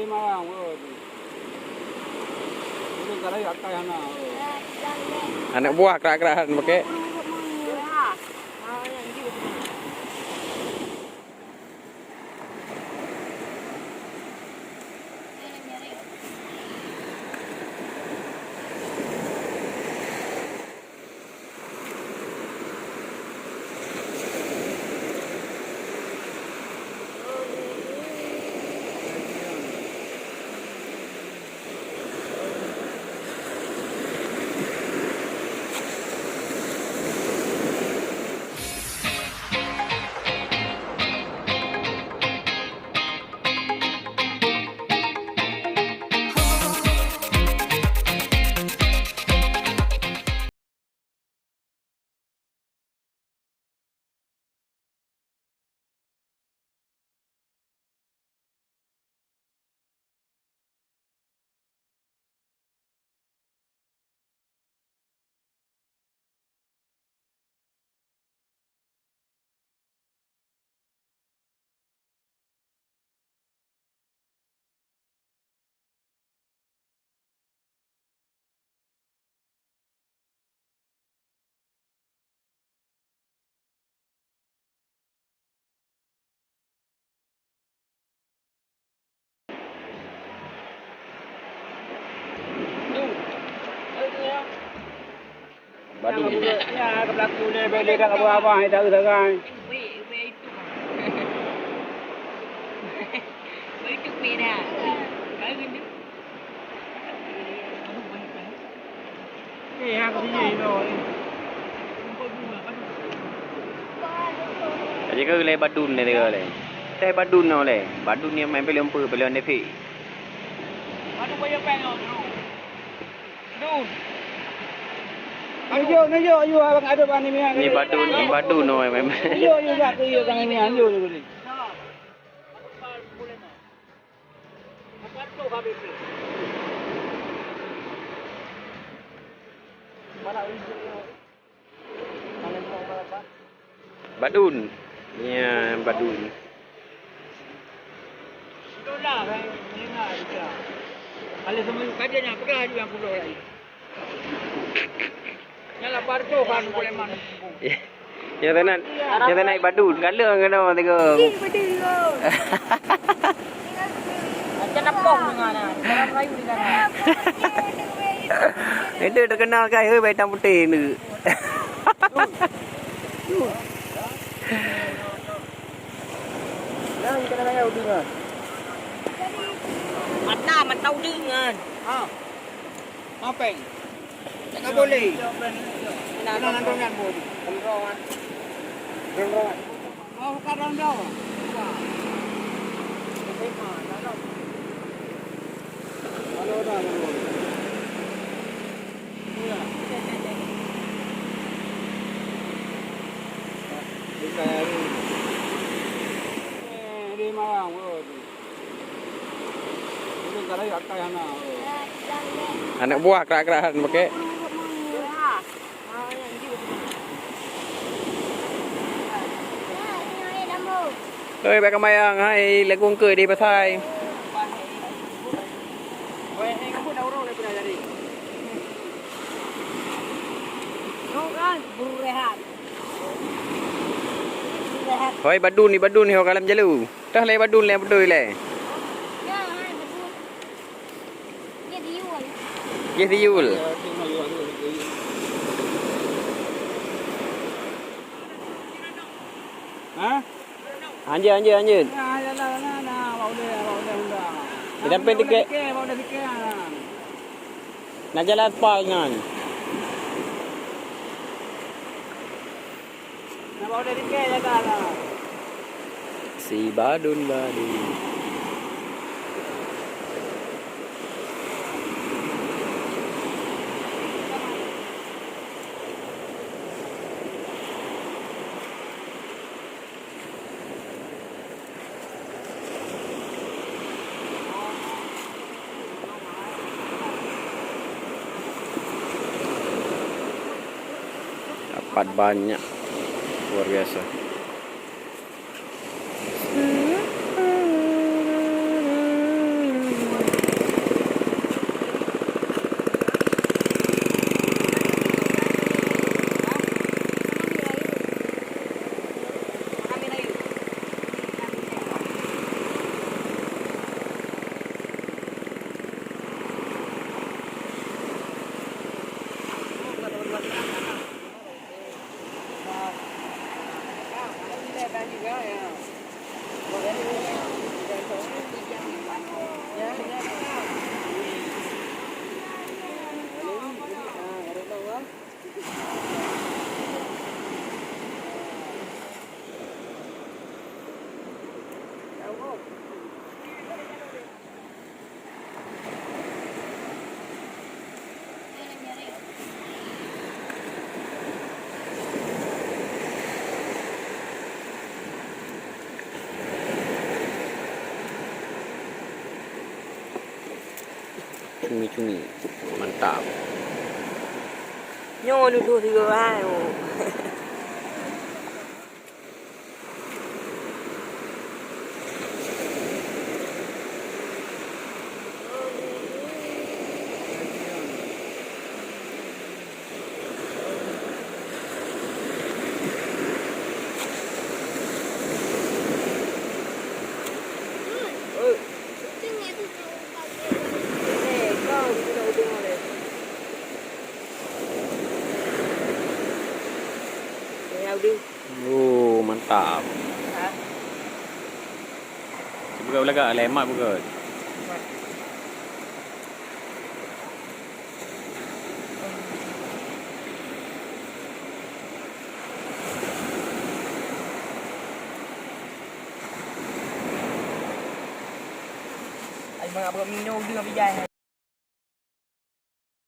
Marang. Itu kalau akai hana. Anak buah kerak-kerakan pakai. Badung. Ya, ke belakang ni beli kat abang-abang yang tahu sekarang. Itu beda. Ni hang sini tu. Jadi ke le badun ni dia le. Teh badun no le. Badun ni main pelem pu pelem ni pi. Mana boleh pengen tu. Dun. Ayo, ayo abang ada ban ni. Ni badun no main. Ayo kat tu tangan ni ayo ni. Badun. Ya, badun. Itulah kan ni nak dia. Kalau semua kajian yang pegang juga yang pulau lagi. Yang lapar tu kan boleh mana. Ya tenan naik badun kala kena tengok. Badun. Macam napong dengan cara Melayu di sana. Itu terkenal kai heuh hitam putih ni. Yang kita nak tahu dengan. Mana tahu dengan. Ha. Apa? Tak boleh. Nak dengan boleh. Rongan. Rongan. Oh, bukan rongan. Halo dah. Ya. Di Marang. Itu kalau akai hana. Anak buah kerak-kerakan pakai. Ơi bà cầm mayang hay lấy cuông cười đi bà thay. Thôi badun ni ho kalam jalu. Dah le badun le betul le. Ye diul. Ha? Anjir. Ya, bawa dia. Kita pergi tiket. Bawa dia tiket. Nak jalan pal kan. Nak bawa dia tiket jaga. Si badun. Dapat banyak, luar biasa. Cumi mantap. Nyo duduk tiga hari. Oh, mantap. Buka belakang lemak buka. Ay mga minum juga bijay.